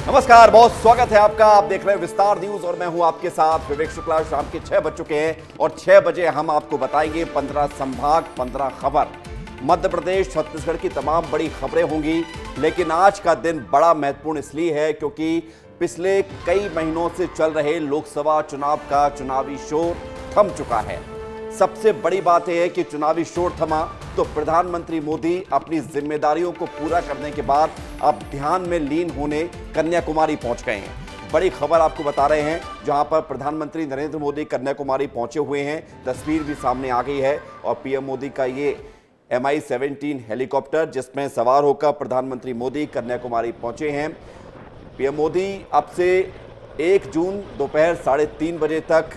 नमस्कार, बहुत स्वागत है आपका। आप देख रहे हैं विस्तार न्यूज और मैं हूं आपके साथ विवेक शुक्ला। शाम के 6 बज चुके हैं और 6 बजे हम आपको बताएंगे 15 संभाग 15 खबर। मध्य प्रदेश छत्तीसगढ़ की तमाम बड़ी खबरें होंगी, लेकिन आज का दिन बड़ा महत्वपूर्ण इसलिए है क्योंकि पिछले कई महीनों से चल रहे लोकसभा चुनाव का चुनावी शोर थम चुका है। सबसे बड़ी बात यह है कि चुनावी शोर थमा तो प्रधानमंत्री मोदी अपनी जिम्मेदारियों को पूरा करने के बाद अब ध्यान में लीन होने कन्याकुमारी पहुंच गए हैं। बड़ी खबर आपको बता रहे हैं, जहां पर प्रधानमंत्री नरेंद्र मोदी कन्याकुमारी पहुंचे हुए हैं। तस्वीर भी सामने आ गई है और पीएम मोदी का ये MI-17 हेलीकॉप्टर, जिसमें सवार होकर प्रधानमंत्री मोदी कन्याकुमारी पहुंचे हैं। पीएम मोदी अब से 1 जून दोपहर 3:30 बजे तक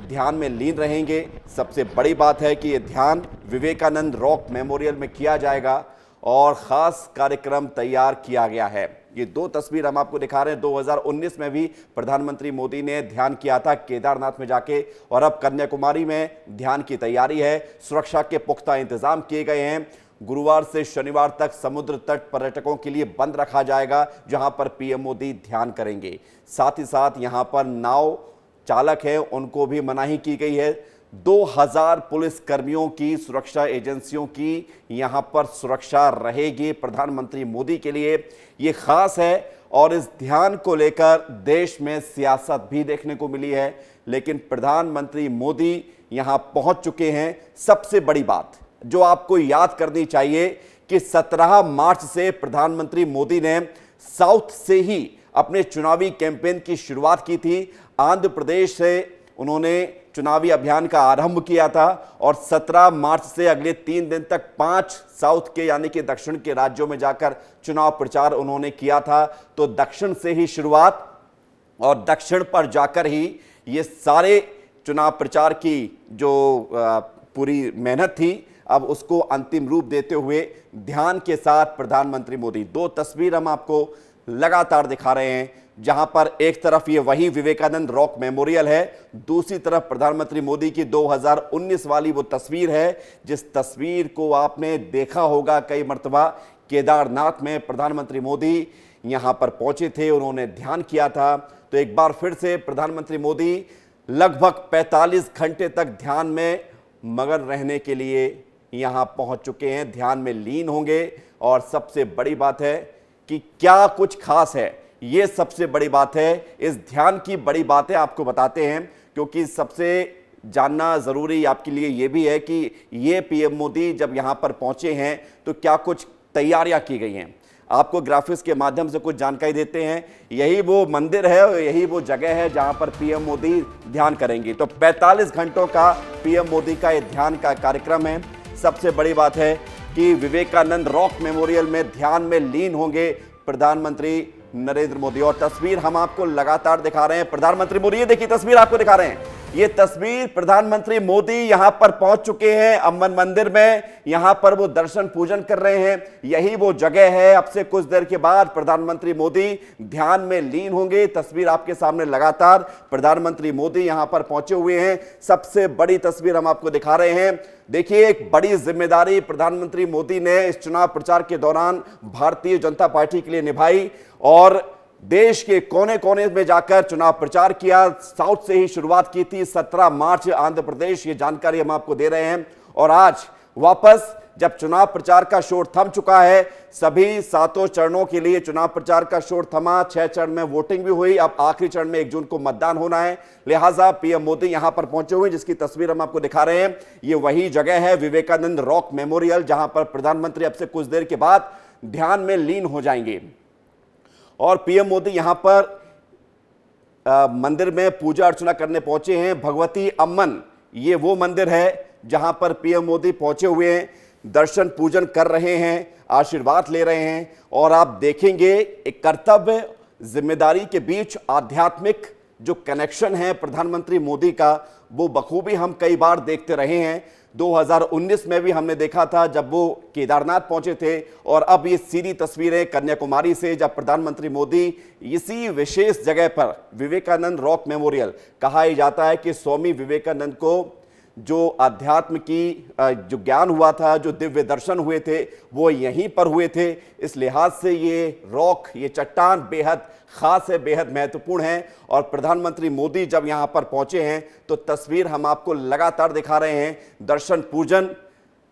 ध्यान में लीन रहेंगे। सबसे बड़ी बात है कि यह ध्यान विवेकानंद रॉक मेमोरियल में किया जाएगा और खास कार्यक्रम तैयार किया गया है। ये 2 तस्वीर हम आपको दिखा रहे हैं। 2019 में भी प्रधानमंत्री मोदी ने ध्यान किया था केदारनाथ में जाके, और अब कन्याकुमारी में ध्यान की तैयारी है। सुरक्षा के पुख्ता इंतजाम किए गए हैं। गुरुवार से शनिवार तक समुद्र तट पर्यटकों के लिए बंद रखा जाएगा, जहां पर पीएम मोदी ध्यान करेंगे। साथ ही साथ यहां पर नाव चालक है, उनको भी मनाही की गई है। 2000 पुलिस कर्मियों की, सुरक्षा एजेंसियों की यहां पर सुरक्षा रहेगी प्रधानमंत्री मोदी के लिए। यह खास है और इस ध्यान को लेकर देश में सियासत भी देखने को मिली है, लेकिन प्रधानमंत्री मोदी यहां पहुंच चुके हैं। सबसे बड़ी बात जो आपको याद करनी चाहिए कि 17 मार्च से प्रधानमंत्री मोदी ने साउथ से ही अपने चुनावी कैंपेन की शुरुआत की थी। आंध्र प्रदेश से उन्होंने चुनावी अभियान का आरंभ किया था और 17 मार्च से अगले 3 दिन तक 5 साउथ के यानी कि दक्षिण के राज्यों में जाकर चुनाव प्रचार उन्होंने किया था। तो दक्षिण से ही शुरुआत और दक्षिण पर जाकर ही ये सारे चुनाव प्रचार की जो पूरी मेहनत थी, अब उसको अंतिम रूप देते हुए ध्यान के साथ प्रधानमंत्री मोदी। 2 तस्वीर हम आपको लगातार दिखा रहे हैं, जहां पर एक तरफ ये वही विवेकानंद रॉक मेमोरियल है, दूसरी तरफ प्रधानमंत्री मोदी की 2019 वाली वो तस्वीर है, जिस तस्वीर को आपने देखा होगा कई मर्तबा। केदारनाथ में प्रधानमंत्री मोदी यहां पर पहुंचे थे, उन्होंने ध्यान किया था। तो एक बार फिर से प्रधानमंत्री मोदी लगभग 45 घंटे तक ध्यान में मगन रहने के लिए यहां पहुंच चुके हैं, ध्यान में लीन होंगे। और सबसे बड़ी बात है कि क्या कुछ खास है, यह सबसे बड़ी बात है। इस ध्यान की बड़ी बातें आपको बताते हैं, क्योंकि सबसे जानना जरूरी आपके लिए यह भी है कि ये पीएम मोदी जब यहां पर पहुंचे हैं तो क्या कुछ तैयारियां की गई हैं। आपको ग्राफिक्स के माध्यम से कुछ जानकारी देते हैं। यही वो मंदिर है और यही वो जगह है जहां पर पीएम मोदी ध्यान करेंगे। तो 45 घंटों का पीएम मोदी का यह ध्यान का कार्यक्रम है। सबसे बड़ी बात है कि विवेकानंद रॉक मेमोरियल में ध्यान में लीन होंगे प्रधानमंत्री नरेंद्र मोदी। और तस्वीर हम आपको लगातार दिखा रहे हैं प्रधानमंत्री मोदी। ये देखिए तस्वीर आपको दिखा रहे हैं, ये तस्वीर प्रधानमंत्री मोदी यहां पर पहुंच चुके हैं अम्बन मंदिर में। यहां पर वो दर्शन पूजन कर रहे हैं। यही वो जगह है। अब से कुछ देर के बाद प्रधानमंत्री मोदी ध्यान में लीन होंगे। तस्वीर आपके सामने लगातार प्रधानमंत्री मोदी यहां पर पहुंचे हुए हैं। सबसे बड़ी तस्वीर हम आपको दिखा रहे हैं। देखिए, एक बड़ी जिम्मेदारी प्रधानमंत्री मोदी ने इस चुनाव प्रचार के दौरान भारतीय जनता पार्टी के लिए निभाई और देश के कोने कोने में जाकर चुनाव प्रचार किया। साउथ से ही शुरुआत की थी, 17 मार्च आंध्र प्रदेश, ये जानकारी हम आपको दे रहे हैं। और आज वापस जब चुनाव प्रचार का शोर थम चुका है, सभी 7 चरणों के लिए चुनाव प्रचार का शोर थमा। 6 चरण में वोटिंग भी हुई। अब आखिरी चरण में 1 जून को मतदान होना है। लिहाजा पीएम मोदी यहां पर पहुंचे हुए, जिसकी तस्वीर हम आपको दिखा रहे हैं। ये वही जगह है विवेकानंद रॉक मेमोरियल, जहां पर प्रधानमंत्री अब से कुछ देर के बाद ध्यान में लीन हो जाएंगे। और पीएम मोदी यहां पर मंदिर में पूजा अर्चना करने पहुंचे हैं। भगवती अम्मन, ये वो मंदिर है जहां पर पीएम मोदी पहुंचे हुए हैं, दर्शन पूजन कर रहे हैं, आशीर्वाद ले रहे हैं। और आप देखेंगे एक कर्तव्य जिम्मेदारी के बीच आध्यात्मिक जो कनेक्शन है प्रधानमंत्री मोदी का, वो बखूबी हम कई बार देखते रहे हैं। 2019 में भी हमने देखा था जब वो केदारनाथ पहुंचे थे, और अब ये सीधी तस्वीरें कन्याकुमारी से जब प्रधानमंत्री मोदी इसी विशेष जगह पर विवेकानंद रॉक मेमोरियल, कहा जाता है कि स्वामी विवेकानंद को जो अध्यात्म की जो ज्ञान हुआ था, जो दिव्य दर्शन हुए थे, वो यहीं पर हुए थे। इस लिहाज से ये रॉक, ये चट्टान बेहद खास है, बेहद महत्वपूर्ण है। और प्रधानमंत्री मोदी जब यहां पर पहुंचे हैं तो तस्वीर हम आपको लगातार दिखा रहे हैं। दर्शन पूजन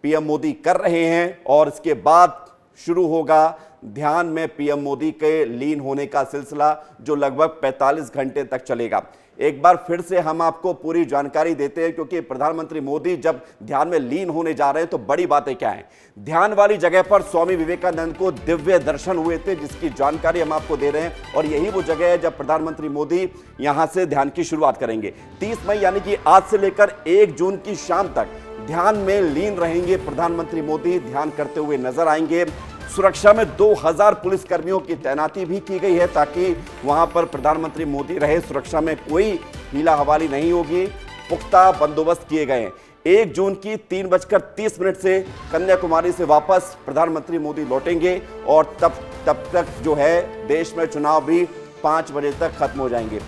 पीएम मोदी कर रहे हैं और इसके बाद शुरू होगा ध्यान में पीएम मोदी के लीन होने का सिलसिला, जो लगभग 45 घंटे तक चलेगा। एक बार फिर से हम आपको पूरी जानकारी देते हैं, क्योंकि प्रधानमंत्री मोदी जब ध्यान में लीन होने जा रहे हैं तो बड़ी बातें क्या हैं। ध्यान वाली जगह पर स्वामी विवेकानंद को दिव्य दर्शन हुए थे, जिसकी जानकारी हम आपको दे रहे हैं। और यही वो जगह है जब प्रधानमंत्री मोदी यहां से ध्यान की शुरुआत करेंगे। 30 मई यानी कि आज से लेकर 1 जून की शाम तक ध्यान में लीन रहेंगे प्रधानमंत्री मोदी, ध्यान करते हुए नजर आएंगे। सुरक्षा में 2000 पुलिसकर्मियों की तैनाती भी की गई है, ताकि वहां पर प्रधानमंत्री मोदी रहे। सुरक्षा में कोई हीला हवाली नहीं होगी, पुख्ता बंदोबस्त किए गए हैं। 1 जून की 3:30 से कन्याकुमारी से वापस प्रधानमंत्री मोदी लौटेंगे और तब तक जो है देश में चुनाव भी 5 बजे तक खत्म हो जाएंगे।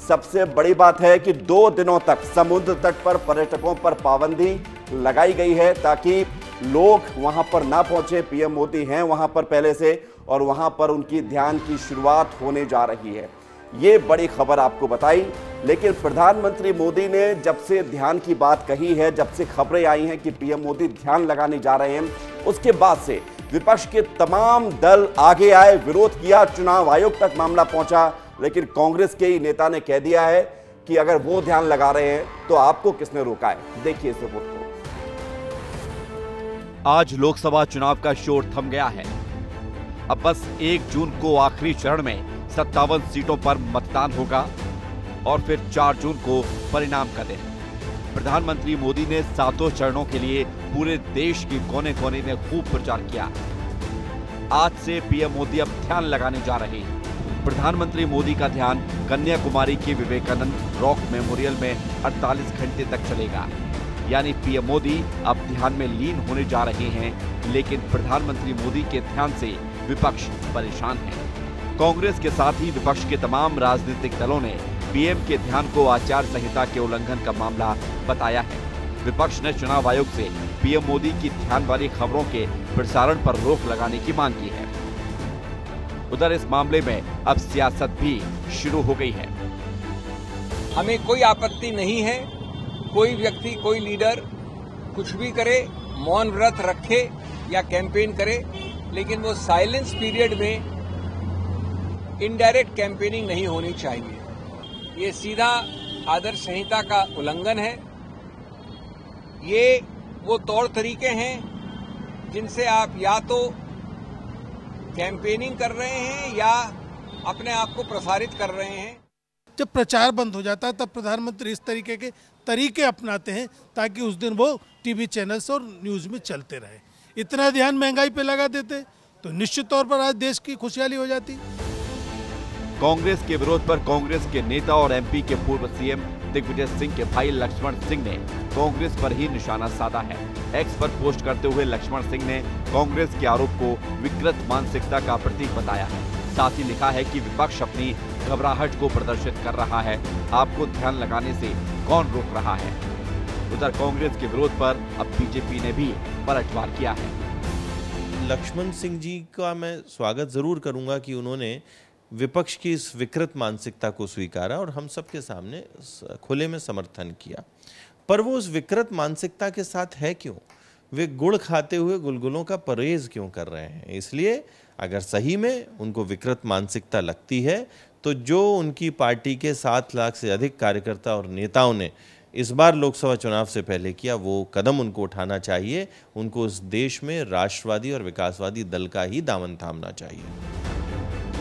सबसे बड़ी बात है कि 2 दिनों तक समुद्र तट पर पर्यटकों पर पाबंदी लगाई गई है, ताकि लोग वहां पर ना पहुंचे। पीएम मोदी हैं वहां पर पहले से और वहां पर उनकी ध्यान की शुरुआत होने जा रही है। ये बड़ी खबर आपको बताई। लेकिन प्रधानमंत्री मोदी ने जब से ध्यान की बात कही है, जब से खबरें आई हैं कि पीएम मोदी ध्यान लगाने जा रहे हैं, उसके बाद से विपक्ष के तमाम दल आगे आए, विरोध किया, चुनाव आयोग तक मामला पहुंचा। लेकिन कांग्रेस के ही नेता ने कह दिया है कि अगर वो ध्यान लगा रहे हैं तो आपको किसने रोका है। देखिए इस रिपोर्ट को। आज लोकसभा चुनाव का शोर थम गया है। अब बस 1 जून को आखिरी चरण में 57 सीटों पर मतदान होगा और फिर 4 जून को परिणाम का दिन। प्रधानमंत्री मोदी ने 7 चरणों के लिए पूरे देश के कोने कोने में खूब प्रचार किया। आज से पीएम मोदी अब ध्यान लगाने जा रहे हैं। प्रधानमंत्री मोदी का ध्यान कन्याकुमारी के विवेकानंद रॉक मेमोरियल में 48 घंटे तक चलेगा। यानी पीएम मोदी अब ध्यान में लीन होने जा रहे हैं। लेकिन प्रधानमंत्री मोदी के ध्यान से विपक्ष परेशान है। कांग्रेस के साथ ही विपक्ष के तमाम राजनीतिक दलों ने पीएम के ध्यान को आचार संहिता के उल्लंघन का मामला बताया है। विपक्ष ने चुनाव आयोग से पीएम मोदी की ध्यान वाली खबरों के प्रसारण पर रोक लगाने की मांग की है। उधर इस मामले में अब सियासत भी शुरू हो गई है। हमें कोई आपत्ति नहीं है, कोई व्यक्ति, कोई लीडर कुछ भी करे, मौन व्रत रखे या कैंपेन करे, लेकिन वो साइलेंस पीरियड में इनडायरेक्ट कैंपेनिंग नहीं होनी चाहिए। ये सीधा आदर्श संहिता का उल्लंघन है। ये वो तौर तरीके हैं जिनसे आप या तो कैंपेनिंग कर रहे हैं या अपने आप को प्रसारित कर रहे हैं। जब प्रचार बंद हो जाता है तब प्रधानमंत्री इस तरीके के तरीके अपनाते हैं ताकि उस दिन वो टीवी चैनल्स और न्यूज़ में चलते रहे। इतना ध्यान महंगाई पे लगा देते तो निश्चित तौर पर आज देश की खुशहाली हो जाती। कांग्रेस के विरोध पर कांग्रेस के नेता और एमपी के पूर्व सीएम दिग्विजय सिंह के भाई लक्ष्मण सिंह ने कांग्रेस पर ही निशाना साधा है। एक्स पर पोस्ट करते हुए लक्ष्मण सिंह ने कांग्रेस के आरोप को विकृत मानसिकता का प्रतीक बताया है। साथ ही लिखा है कि विपक्ष अपनी घबराहट को प्रदर्शित कर रहा है, आपको ध्यान लगाने से कौन रोक रहा है। उधर कांग्रेस के विरोध पर अब बीजेपी ने भी पलटवार किया है। लक्ष्मण सिंह जी का मैं स्वागत जरूर करूंगा कि उन्होंने विपक्ष की इस विकृत मानसिकता को स्वीकारा और हम सबके सामने खुले में समर्थन किया। पर वो उस विकृत मानसिकता के साथ है क्यों? वे गुड़ खाते हुए गुलगुलों का परहेज क्यों कर रहे हैं? इसलिए अगर सही में उनको विकृत मानसिकता लगती है तो जो उनकी पार्टी के 7 लाख से अधिक कार्यकर्ता और नेताओं ने इस बार लोकसभा चुनाव से पहले किया, वो कदम उनको उठाना चाहिए। उनको इस देश में राष्ट्रवादी और विकासवादी दल का ही दामन थामना चाहिए।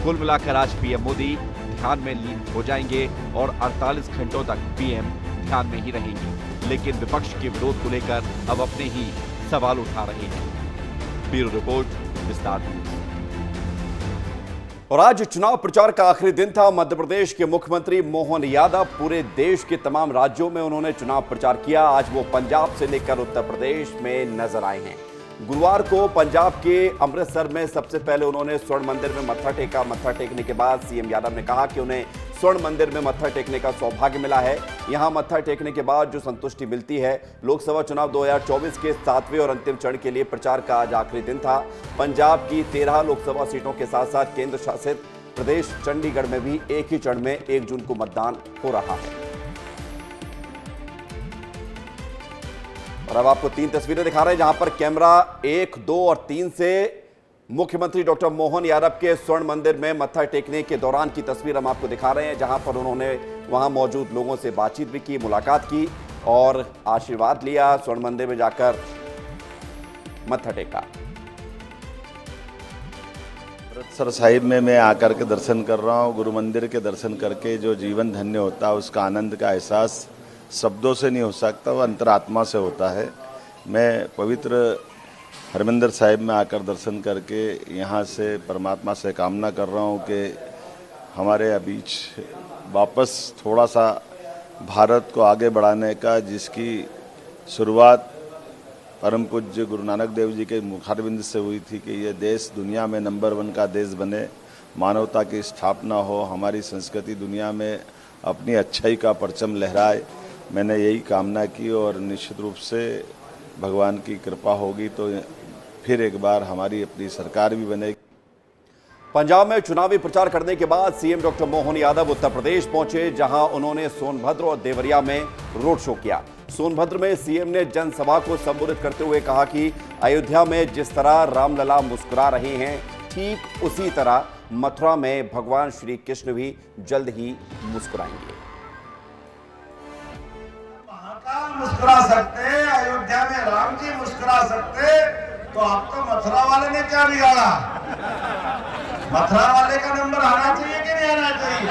कुल मिलाकर आज पीएम मोदी ध्यान में लीन हो जाएंगे और 48 घंटों तक पीएम ध्यान में ही रहेंगे। लेकिन विपक्ष के विरोध को लेकर अब अपने ही सवाल उठा रहे हैं। ब्यूरो रिपोर्ट, विस्तार न्यूज़। और आज चुनाव प्रचार का आखिरी दिन था। मध्य प्रदेश के मुख्यमंत्री मोहन यादव पूरे देश के तमाम राज्यों में उन्होंने चुनाव प्रचार किया। आज वो पंजाब से लेकर उत्तर प्रदेश में नजर आए हैं। गुरुवार को पंजाब के अमृतसर में सबसे पहले उन्होंने स्वर्ण मंदिर में मत्था टेका। मत्था टेकने के बाद सीएम यादव ने कहा कि उन्हें स्वर्ण मंदिर में मत्था टेकने का सौभाग्य मिला है। यहां मत्था टेकने के बाद जो संतुष्टि मिलती है। लोकसभा चुनाव 2024 के 7वें और अंतिम चरण के लिए प्रचार का आज आखिरी दिन था। पंजाब की 13 लोकसभा सीटों के साथ साथ केंद्र शासित प्रदेश चंडीगढ़ में भी एक ही चरण में 1 जून को मतदान हो रहा है। और अब आपको 3 तस्वीरें दिखा रहे हैं जहां पर कैमरा 1, 2 और 3 से मुख्यमंत्री डॉक्टर मोहन यादव के स्वर्ण मंदिर में मत्था टेकने के दौरान की तस्वीर हम आपको दिखा रहे हैं, जहां पर उन्होंने वहां मौजूद लोगों से बातचीत भी की, मुलाकात की और आशीर्वाद लिया। स्वर्ण मंदिर में जाकर मत्था टेका। अमृतसर साहिब में मैं आकर के दर्शन कर रहा हूँ। गुरु मंदिर के दर्शन करके जो जीवन धन्य होता है, उसका आनंद का एहसास शब्दों से नहीं हो सकता, वह अंतरात्मा से होता है। मैं पवित्र हरमंदिर साहिब में आकर दर्शन करके यहाँ से परमात्मा से कामना कर रहा हूँ कि हमारे बीच वापस थोड़ा सा भारत को आगे बढ़ाने का, जिसकी शुरुआत परम पूज्य गुरु नानक देव जी के मुखारबिंद से हुई थी कि ये देश दुनिया में नंबर 1 का देश बने, मानवता की स्थापना हो, हमारी संस्कृति दुनिया में अपनी अच्छाई का परचम लहराए। मैंने यही कामना की और निश्चित रूप से भगवान की कृपा होगी तो फिर एक बार हमारी अपनी सरकार भी बनेगी। पंजाब में चुनावी प्रचार करने के बाद सीएम डॉक्टर मोहन यादव उत्तर प्रदेश पहुंचे, जहां उन्होंने सोनभद्र और देवरिया में रोड शो किया। सोनभद्र में सीएम ने जनसभा को संबोधित करते हुए कहा कि अयोध्या में जिस तरह रामलला मुस्कुरा रहे हैं, ठीक उसी तरह मथुरा में भगवान श्री कृष्ण भी जल्द ही मुस्कुराएंगे। मुस्कुरा सकते, अयोध्या में राम जी मुस्कुरा सकते, तो आप तो मथुरा वाले ने क्या बिगाड़ा? मथुरा वाले का नंबर आना चाहिए कि नहीं आना चाहिए?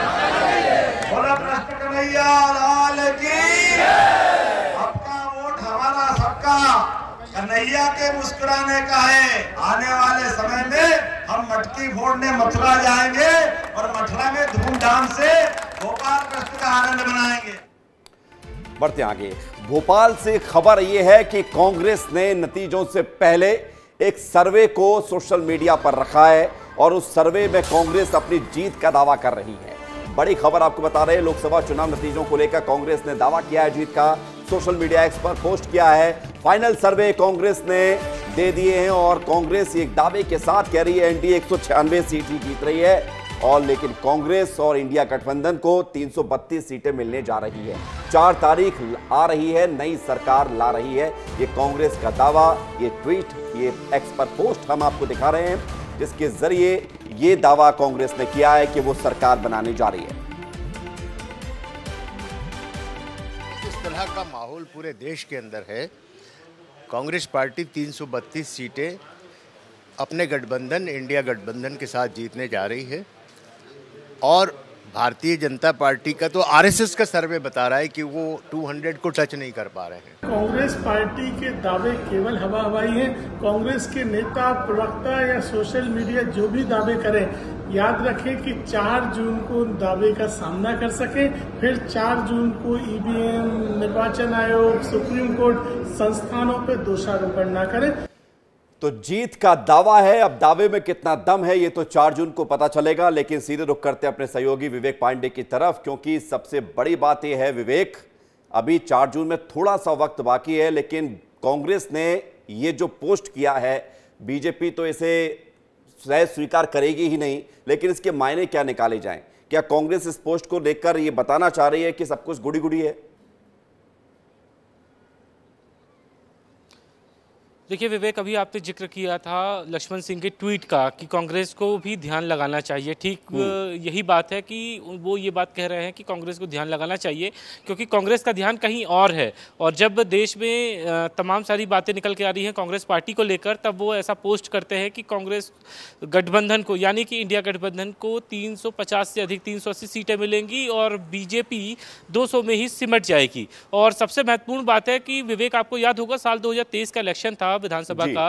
बोला कृष्ण कन्हैया लाल की। आपका वोट हमारा सबका कन्हैया के मुस्कुराने का है। आने वाले समय में हम मटकी फोड़ने मथुरा जाएंगे और मथुरा में धूमधाम से गोपाल कृष्ण का आनंद मनाएंगे। बढ़ते आगे, भोपाल से खबर यह है कि कांग्रेस ने नतीजों से पहले एक सर्वे को सोशल मीडिया पर रखा है और उस सर्वे में कांग्रेस अपनी जीत का दावा कर रही है। बड़ी खबर आपको बता रहे हैं, लोकसभा चुनाव नतीजों को लेकर कांग्रेस ने दावा किया है जीत का। सोशल मीडिया एक्स पर पोस्ट किया है। फाइनल सर्वे कांग्रेस ने दे दिए हैं और कांग्रेस एक दावे के साथ कह रही है एनडीए 196 सीट ही जीत रही है और लेकिन कांग्रेस और इंडिया गठबंधन को 332 सीटें मिलने जा रही है। 4 तारीख आ रही है, नई सरकार ला रही है। ये कांग्रेस का दावा, ये ट्वीट, ये एक्स पर पोस्ट हम आपको दिखा रहे हैं, जिसके जरिए ये दावा कांग्रेस ने किया है कि वो सरकार बनाने जा रही है। इस तरह का माहौल पूरे देश के अंदर है। कांग्रेस पार्टी 332 सीटें अपने गठबंधन इंडिया गठबंधन के साथ जीतने जा रही है और भारतीय जनता पार्टी का तो आरएसएस का सर्वे बता रहा है कि वो 200 को टच नहीं कर पा रहे हैं। कांग्रेस पार्टी के दावे केवल हवा हवाई हैं। कांग्रेस के नेता, प्रवक्ता या सोशल मीडिया जो भी दावे करें, याद रखें कि 4 जून को दावे का सामना कर सके, फिर 4 जून को ईवीएम, निर्वाचन आयोग, सुप्रीम कोर्ट संस्थानों पर दोषारोपण न करें। तो जीत का दावा है, अब दावे में कितना दम है ये तो 4 जून को पता चलेगा। लेकिन सीधे रुख करते अपने सहयोगी विवेक पांडे की तरफ, क्योंकि सबसे बड़ी बात यह है विवेक, अभी 4 जून में थोड़ा सा वक्त बाकी है, लेकिन कांग्रेस ने ये जो पोस्ट किया है, बीजेपी तो इसे शायद स्वीकार करेगी ही नहीं, लेकिन इसके मायने क्या निकाले जाएं? क्या कांग्रेस इस पोस्ट को लेकर ये बताना चाह रही है कि सब कुछ गुड़ी गुड़ी है? देखिए विवेक, अभी आपने जिक्र किया था लक्ष्मण सिंह के ट्वीट का कि कांग्रेस को भी ध्यान लगाना चाहिए। ठीक यही बात है कि वो ये बात कह रहे हैं कि कांग्रेस को ध्यान लगाना चाहिए, क्योंकि कांग्रेस का ध्यान कहीं और है। और जब देश में तमाम सारी बातें निकल के आ रही हैं कांग्रेस पार्टी को लेकर, तब वो ऐसा पोस्ट करते हैं कि कांग्रेस गठबंधन को, यानी कि इंडिया गठबंधन को 350 से अधिक 380 सीटें मिलेंगी और बीजेपी 200 में ही सिमट जाएगी। और सबसे महत्वपूर्ण बात है कि विवेक, आपको याद होगा साल 2023 का इलेक्शन था, विधानसभा का,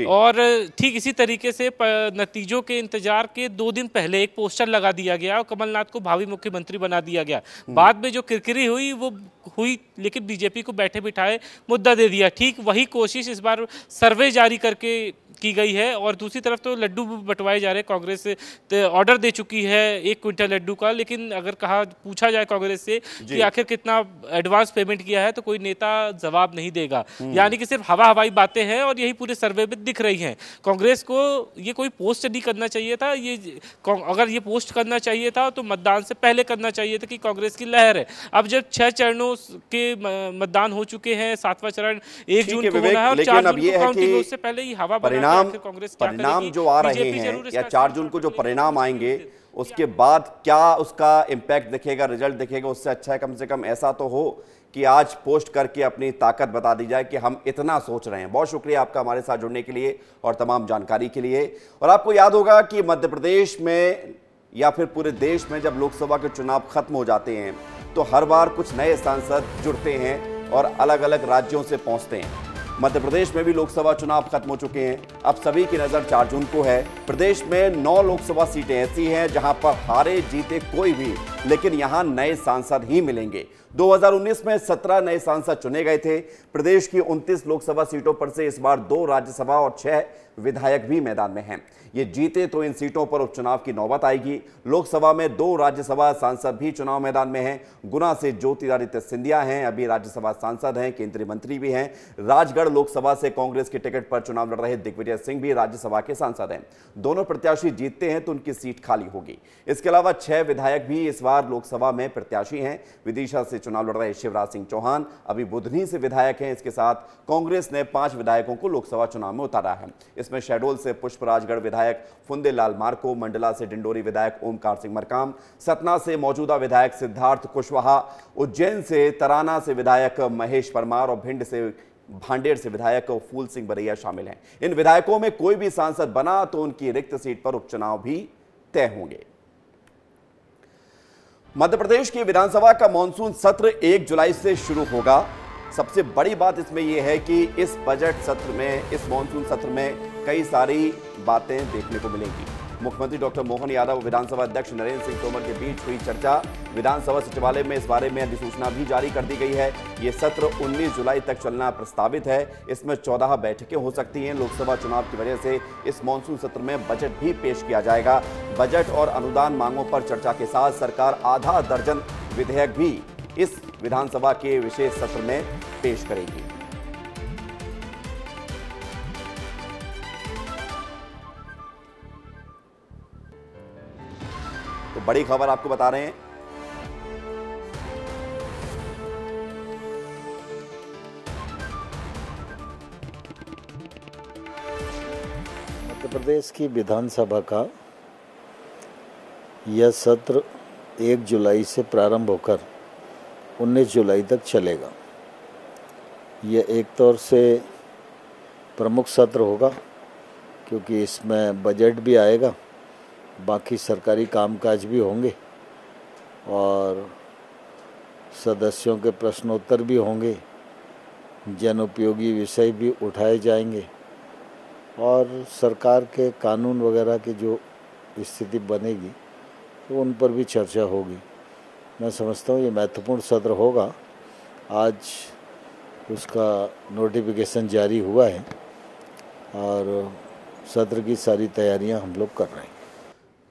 और ठीक इसी तरीके से नतीजों के इंतजार के 2 दिन पहले एक पोस्टर लगा दिया गया और कमलनाथ को भावी मुख्यमंत्री बना दिया गया। बाद में जो किरकिरी हुई वो हुई, लेकिन बीजेपी को बैठे बिठाए मुद्दा दे दिया। ठीक वही कोशिश इस बार सर्वे जारी करके की गई है। और दूसरी तरफ तो लड्डू बंटवाए जा रहे हैं। कांग्रेस ऑर्डर दे चुकी है 1 क्विंटल लड्डू का, लेकिन अगर पूछा जाए कांग्रेस से कि आखिर कितना एडवांस पेमेंट किया है तो कोई नेता जवाब नहीं देगा। यानी कि सिर्फ हवाई बातें हैं और यही पूरे सर्वे में दिख रही हैं। कांग्रेस को ये कोई पोस्ट नहीं करना चाहिए था। अगर ये पोस्ट करना चाहिए था तो मतदान से पहले करना चाहिए था कि कांग्रेस की लहर है। अब जब 6 चरणों के मतदान हो चुके हैं, 7वां चरण 1 जून को होना है और 4 जून को काउंटिंग, उससे पहले ही हवा परिणाम जो आ रहे हैं या 4 जून को जो परिणाम आएंगे उसके बाद क्या उसका इम्पैक्ट दिखेगा, रिजल्ट दिखेगा, उससे अच्छा है कम से कम ऐसा तो हो कि आज पोस्ट करके अपनी ताकत बता दी जाए कि हम इतना सोच रहे हैं। बहुत शुक्रिया आपका हमारे साथ जुड़ने के लिए और तमाम जानकारी के लिए। और आपको याद होगा कि मध्य प्रदेश में या फिर पूरे देश में जब लोकसभा के चुनाव खत्म हो जाते हैं तो हर बार कुछ नए सांसद जुड़ते हैं और अलग अलग राज्यों से पहुंचते हैं। मध्य प्रदेश में भी लोकसभा चुनाव खत्म हो चुके हैं। अब सभी की नजर 4 जून को है। प्रदेश में 9 लोकसभा सीटें ऐसी हैं जहां पर हारे जीते कोई भी, लेकिन यहां नए सांसद ही मिलेंगे। 2019 में 17 नए सांसद चुने गए थे। प्रदेश की 29 लोकसभा सीटों पर से इस बार 2 राज्यसभा और 6 विधायक भी मैदान में हैं। ये जीते तो इन सीटों पर उपचुनाव की नौबत आएगी। लोकसभा में 2 राज्यसभा सांसद भी चुनाव मैदान में हैं। गुना से ज्योतिरादित्य सिंधिया हैं, अभी राज्यसभा सांसद हैं, केंद्रीय मंत्री भी हैं। राजगढ़ लोकसभा से कांग्रेस के टिकट पर चुनाव लड़ रहे दिग्विजय सिंह भी राज्यसभा के सांसद हैं। दोनों प्रत्याशी जीतते हैं तो उनकी सीट खाली होगी। इसके अलावा 6 विधायक भी इस बार लोकसभा में प्रत्याशी हैं। विदिशा से चुनाव लड़ रहे शिवराज सिंह चौहान अभी बुधनी से विधायक हैं। इसके साथ कांग्रेस ने 5 विधायकों को लोकसभा चुनाव में उतारा है। इसमें शहडोल से पुष्पराजगढ़ विधायक फुंदेलाल मार्को, मंडला से डिंडोरी विधायक ओमकार सिंह मरकाम, सतना से मौजूदा विधायक सिद्धार्थ कुशवाहा, उज्जैन से तराना से विधायक महेश परमार और भिंड से भांडेर से विधायक फूल सिंह बरैया शामिल हैं। इन विधायकों में कोई भी सांसद बना तो उनकी रिक्त सीट पर उपचुनाव भी तय होंगे। मध्य प्रदेश की विधानसभा का मॉनसून सत्र 1 जुलाई से शुरू होगा। सबसे बड़ी बात इसमें यह है कि इस बजट सत्र में, इस मॉनसून सत्र में कई सारी बातें देखने को मिलेंगी। मुख्यमंत्री डॉक्टर मोहन यादव और विधानसभा अध्यक्ष नरेंद्र सिंह तोमर के बीच हुई चर्चा। विधानसभा सचिवालय में इस बारे में अधिसूचना भी जारी कर दी गई है। ये सत्र 19 जुलाई तक चलना प्रस्तावित है। इसमें 14 बैठकें हो सकती हैं। लोकसभा चुनाव की वजह से इस मॉनसून सत्र में बजट भी पेश किया जाएगा। बजट और अनुदान मांगों पर चर्चा के साथ सरकार आधा दर्जन विधेयक भी इस विधानसभा के विशेष सत्र में पेश करेगी। तो बड़ी खबर आपको बता रहे हैं। मध्य प्रदेश की विधानसभा का यह सत्र 1 जुलाई से प्रारंभ होकर 19 जुलाई तक चलेगा। यह एक तौर से प्रमुख सत्र होगा क्योंकि इसमें बजट भी आएगा, बाकी सरकारी कामकाज भी होंगे और सदस्यों के प्रश्नोत्तर भी होंगे, जनोपयोगी विषय भी उठाए जाएंगे और सरकार के कानून वगैरह की जो स्थिति बनेगी तो उन पर भी चर्चा होगी। मैं समझता हूँ ये महत्वपूर्ण सत्र होगा। आज उसका नोटिफिकेशन जारी हुआ है और सत्र की सारी तैयारियां हम लोग कर रहे हैं।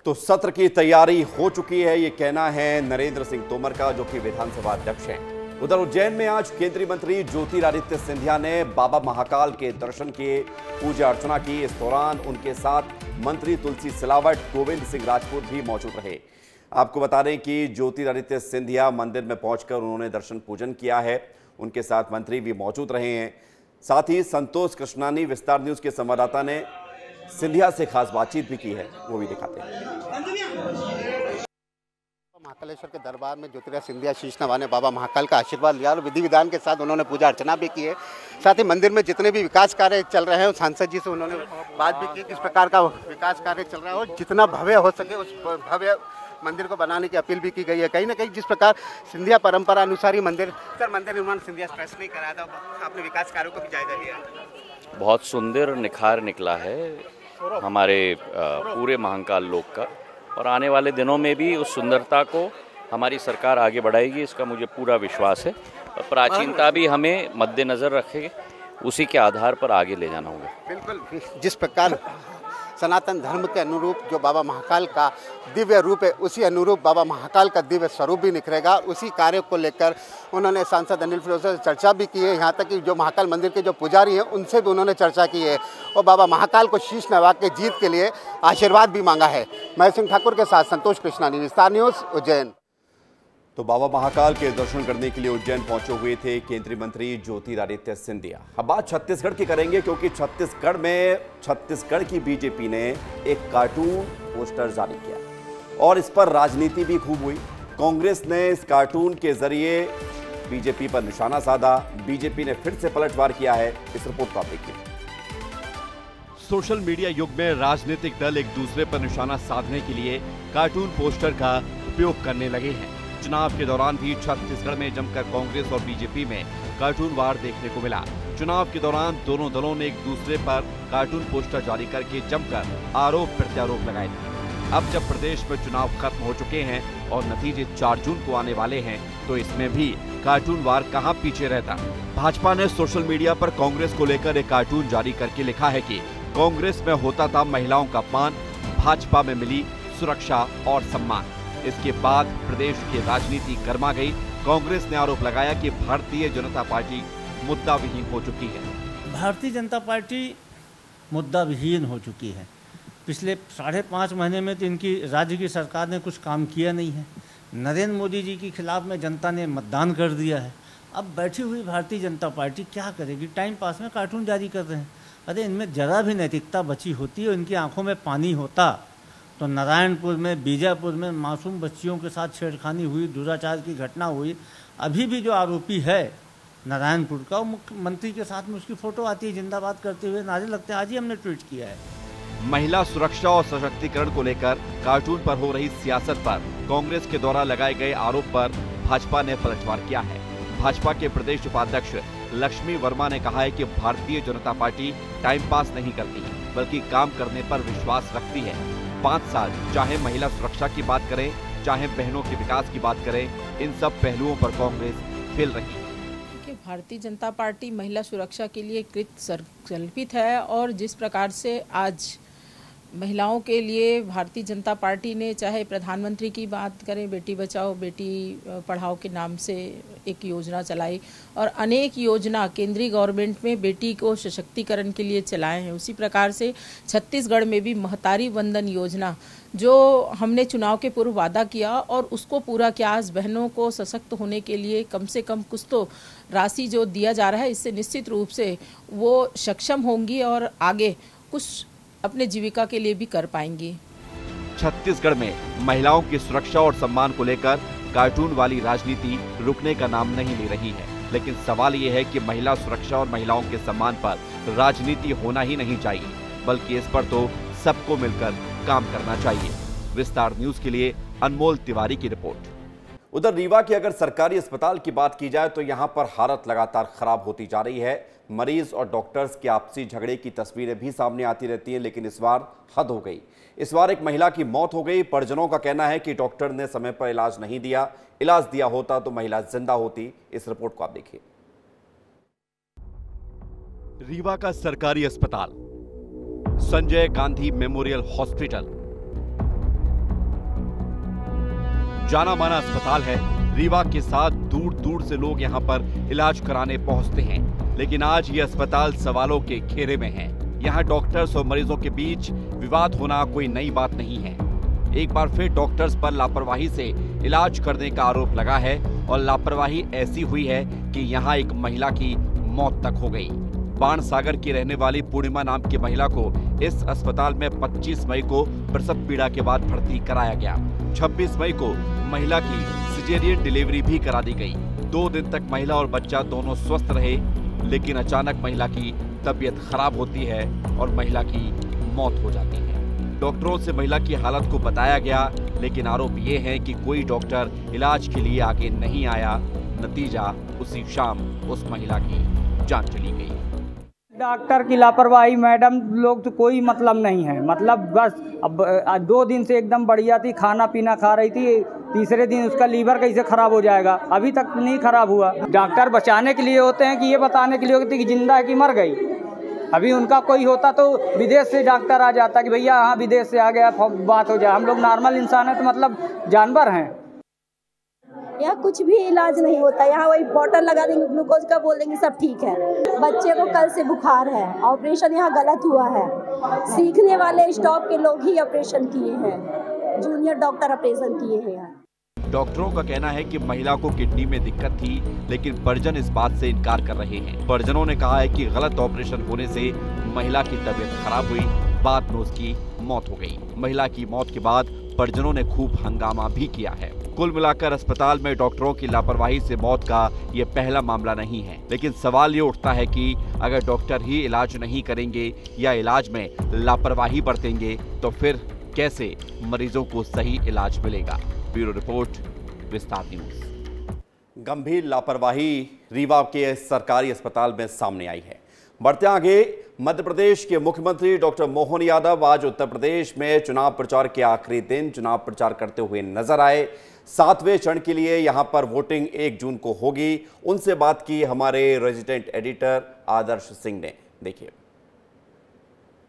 तो सत्र की तैयारी हो चुकी है, ये कहना है नरेंद्र सिंह तोमर का, जो कि विधानसभा अध्यक्ष हैं। उधर उज्जैन में आज केंद्रीय मंत्री ज्योतिरादित्य सिंधिया ने बाबा महाकाल के दर्शन किए, पूजा अर्चना की। इस दौरान उनके साथ मंत्री तुलसी सिलावट, गोविंद सिंह राजपूत भी मौजूद रहे। आपको बता दें कि ज्योतिरादित्य सिंधिया मंदिर में पहुंचकर उन्होंने दर्शन पूजन किया है। उनके साथ मंत्री भी मौजूद रहे हैं। साथ ही संतोष कृष्णानी, विस्तार न्यूज के संवाददाता ने सिंधिया से खास बातचीत भी की है, वो भी दिखाते हैं। महाकालेश्वर के दरबार में ज्योतिरादित्य सिंधिया शीश नवाने बाबा महाकाल का आशीर्वाद लिया और विधि विधान के साथ उन्होंने पूजा अर्चना भी की है। साथ ही मंदिर में जितने भी विकास कार्य चल रहे हैं सांसद जी से उन्होंने बात भी की, किस प्रकार का विकास कार्य चल रहा है और जितना भव्य हो सके उस भव्य मंदिर को बनाने की अपील भी की गई है। कहीं ना कहीं जिस प्रकार सिंधिया परंपरा अनुसार ही मंदिर निर्माण सिंधिया ट्रस्ट नहीं कराया था, आपने विकास कार्यों को भी जायजा लिया। बहुत सुंदर निखार निकला है हमारे पूरे महाकाल लोक का, और आने वाले दिनों में भी उस सुंदरता को हमारी सरकार आगे बढ़ाएगी, इसका मुझे पूरा विश्वास है। प्राचीनता भी हमें मद्देनजर रखेंगे, उसी के आधार पर आगे ले जाना होगा। बिल्कुल, जिस प्रकार सनातन धर्म के अनुरूप जो बाबा महाकाल का दिव्य रूप है, उसी अनुरूप बाबा महाकाल का दिव्य स्वरूप भी निखरेगा। उसी कार्य को लेकर उन्होंने सांसद अनिल फिरोजपुरिया से चर्चा भी की है। यहाँ तक कि जो महाकाल मंदिर के जो पुजारी हैं उनसे भी उन्होंने चर्चा की है और बाबा महाकाल को शीश नवा के जीत के लिए आशीर्वाद भी मांगा है। महेश सिंह ठाकुर के साथ संतोष कृष्णानी, विस्तार न्यूज़, उज्जैन। तो बाबा महाकाल के दर्शन करने के लिए उज्जैन पहुंचे हुए थे केंद्रीय मंत्री ज्योतिरादित्य सिंधिया। अब बात छत्तीसगढ़ की करेंगे, क्योंकि छत्तीसगढ़ की बीजेपी ने एक कार्टून पोस्टर जारी किया और इस पर राजनीति भी खूब हुई। कांग्रेस ने इस कार्टून के जरिए बीजेपी पर निशाना साधा। बीजेपी ने फिर से पलटवार किया है। इस रिपोर्ट को आप देखिए। सोशल मीडिया युग में राजनीतिक दल एक दूसरे पर निशाना साधने के लिए कार्टून पोस्टर का उपयोग करने लगे हैं। चुनाव के दौरान भी छत्तीसगढ़ में जमकर कांग्रेस और बीजेपी में कार्टून वार देखने को मिला। चुनाव के दौरान दोनों दलों ने एक दूसरे पर कार्टून पोस्टर जारी करके जमकर आरोप प्रत्यारोप लगाए थे। अब जब प्रदेश में चुनाव खत्म हो चुके हैं और नतीजे 4 जून को आने वाले हैं, तो इसमें भी कार्टून वार कहां पीछे रहता। भाजपा ने सोशल मीडिया पर कांग्रेस को लेकर एक कार्टून जारी करके लिखा है कि कांग्रेस में होता था महिलाओं का अपमान, भाजपा में मिली सुरक्षा और सम्मान। इसके बाद प्रदेश की राजनीति गर्मा गई। कांग्रेस ने आरोप लगाया कि भारतीय जनता पार्टी मुद्दा विहीन हो चुकी है। भारतीय जनता पार्टी मुद्दा विहीन हो चुकी है। पिछले 5.5 महीने में तो इनकी राज्य की सरकार ने कुछ काम किया नहीं है। नरेंद्र मोदी जी के खिलाफ में जनता ने मतदान कर दिया है। अब बैठी हुई भारतीय जनता पार्टी क्या करेगी? टाइम पास में कार्टून जारी कर रहे हैं। अरे इनमें जरा भी नैतिकता बची होती और इनकी आंखों में पानी होता तो नारायणपुर में, बीजापुर में मासूम बच्चियों के साथ छेड़खानी हुई, दुराचार की घटना हुई। अभी भी जो आरोपी है नारायणपुर का, वो मुख्यमंत्री के साथ में उसकी फोटो आती है जिंदाबाद करते हुए, नारे लगते हैं। आज ही हमने ट्वीट किया है। महिला सुरक्षा और सशक्तिकरण को लेकर कार्टून पर हो रही सियासत पर कांग्रेस के द्वारा लगाए गए आरोप पर भाजपा ने पलटवार किया है। भाजपा के प्रदेश उपाध्यक्ष लक्ष्मी वर्मा ने कहा है कि Bharatiya Janata party time pass नहीं करती, बल्कि काम करने पर विश्वास रखती है। 5 साल चाहे महिला सुरक्षा की बात करें, चाहे बहनों के विकास की बात करें, इन सब पहलुओं पर कांग्रेस फेल रही है। भारतीय जनता पार्टी महिला सुरक्षा के लिए कृत संकल्पित है और जिस प्रकार से आज महिलाओं के लिए भारतीय जनता पार्टी ने, चाहे प्रधानमंत्री की बात करें, बेटी बचाओ बेटी पढ़ाओ के नाम से एक योजना चलाई और अनेक योजना केंद्रीय गवर्नमेंट में बेटी को सशक्तिकरण के लिए चलाए हैं। उसी प्रकार से छत्तीसगढ़ में भी महतारी वंदन योजना, जो हमने चुनाव के पूर्व वादा किया और उसको पूरा किया। आज बहनों को सशक्त होने के लिए कम से कम कुछ तो राशि जो दिया जा रहा है, इससे निश्चित रूप से वो सक्षम होंगी और आगे कुछ अपने जीविका के लिए भी कर पाएंगी। छत्तीसगढ़ में महिलाओं की सुरक्षा और सम्मान को लेकर कार्टून वाली राजनीति रुकने का नाम नहीं ले रही है, लेकिन सवाल ये है कि महिला सुरक्षा और महिलाओं के सम्मान पर राजनीति होना ही नहीं चाहिए, बल्कि इस पर तो सबको मिलकर काम करना चाहिए। विस्तार न्यूज के लिए अनमोल तिवारी की रिपोर्ट। उधर रीवा के अगर सरकारी अस्पताल की बात की जाए तो यहां पर हालत लगातार खराब होती जा रही है। मरीज और डॉक्टर्स के आपसी झगड़े की तस्वीरें भी सामने आती रहती हैं, लेकिन इस बार हद हो गई। इस बार एक महिला की मौत हो गई। परिजनों का कहना है कि डॉक्टर ने समय पर इलाज नहीं दिया। इलाज दिया होता तो महिला जिंदा होती। इस रिपोर्ट को आप देखिए। रीवा का सरकारी अस्पताल, संजय गांधी मेमोरियल हॉस्पिटल, जाना माना अस्पताल है। रीवा के साथ दूर दूर से लोग यहां पर इलाज कराने पहुंचते हैं, लेकिन आज ये अस्पताल सवालों के घेरे में है। यहाँ डॉक्टर्स और मरीजों के बीच विवाद होना कोई नई बात नहीं है। एक बार फिर डॉक्टर्स पर लापरवाही से इलाज करने का आरोप लगा है और लापरवाही ऐसी हुई है कि यहाँ एक महिला की मौत तक हो गई। बाणसागर की रहने वाली पूर्णिमा नाम की महिला को इस अस्पताल में 25 मई को प्रसव पीड़ा के बाद भर्ती कराया गया। 26 मई को महिला की सिजेरियन डिलीवरी भी करा दी गई। 2 दिन तक महिला और बच्चा दोनों स्वस्थ रहे, लेकिन अचानक महिला की तबीयत खराब होती है और महिला की मौत हो जाती है। डॉक्टरों से महिला की हालत को बताया गया, लेकिन आरोप ये है कि कोई डॉक्टर इलाज के लिए आगे नहीं आया। नतीजा, उसी शाम उस महिला की जान चली गई। डॉक्टर की लापरवाही, मैडम लोग तो कोई मतलब नहीं है, मतलब बस अब 2 दिन से एकदम बढ़िया थी, खाना पीना खा रही थी, तीसरे दिन उसका लीवर कैसे खराब हो जाएगा, अभी तक नहीं खराब हुआ। डॉक्टर बचाने के लिए होते हैं कि ये बताने के लिए होते हैं कि जिंदा है कि मर गई। अभी उनका कोई होता तो विदेश से डॉक्टर आ जाता कि भैया हाँ विदेश से आ गया, बात हो जाए। हम लोग नॉर्मल इंसान हैं तो मतलब जानवर हैं। यहाँ कुछ भी इलाज नहीं होता, यहाँ वही बॉटल लगा देंगे, ग्लूकोज का बोल देंगे सब ठीक है। बच्चे को कल से बुखार है, ऑपरेशन यहाँ गलत हुआ है, सीखने वाले स्टाफ के लोग ही ऑपरेशन किए हैं, जूनियर डॉक्टर ऑपरेशन किए हैं। डॉक्टरों का कहना है कि महिला को किडनी में दिक्कत थी, लेकिन परिजन इस बात से इनकार कर रहे हैं। परिजनों ने कहा है कि गलत ऑपरेशन होने से महिला की तबीयत खराब हुई, बाद में उसकी मौत हो गई। महिला की मौत के बाद परिजनों ने खूब हंगामा भी किया है। कुल मिलाकर अस्पताल में डॉक्टरों की लापरवाही से मौत का ये पहला मामला नहीं है, लेकिन सवाल ये उठता है कि अगर डॉक्टर ही इलाज नहीं करेंगे या इलाज में लापरवाही बरतेंगे तो फिर कैसे मरीजों को सही इलाज मिलेगा। ब्यूरो रिपोर्ट, विस्तार न्यूज। गंभीर लापरवाही रीवा के सरकारी अस्पताल में सामने आई है। बढ़ते आगे, मध्य प्रदेश के मुख्यमंत्री डॉक्टर मोहन यादव आज उत्तर प्रदेश में चुनाव प्रचार के आखिरी दिन चुनाव प्रचार करते हुए नजर आए। 7वें चरण के लिए यहां पर वोटिंग 1 जून को होगी। उनसे बात की हमारे रेजिडेंट एडिटर आदर्श सिंह ने। देखिए,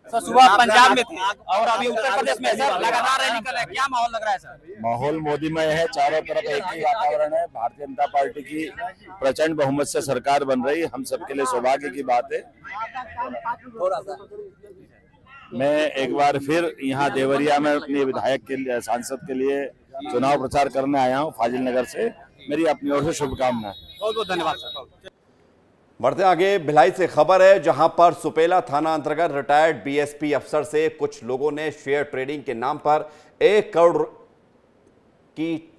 सर सुबह पंजाब में थे और अभी उत्तर प्रदेश में सर लगातार रैली कर रहे हैं, क्या माहौल लग रहा है सर? माहौल मोदीमय है, चारों तरफ एक ही वातावरण है। भारतीय जनता पार्टी की प्रचंड बहुमत से सरकार बन रही, हम सबके लिए सौभाग्य की बात है। मैं एक बार फिर यहाँ देवरिया में अपने विधायक के लिए, सांसद के लिए चुनाव प्रचार करने आया हूँ फाजिल नगर से। मेरी अपनी ओर से शुभकामनाएं। बहुत बहुत धन्यवाद सर। बढ़ते आगे, भिलाई से खबर है जहां पर सुपेला थाना अंतर्गत रिटायर्ड बीएसपी अफसर से कुछ लोगों ने शेयर ट्रेडिंग के नाम पर 1 करोड़ की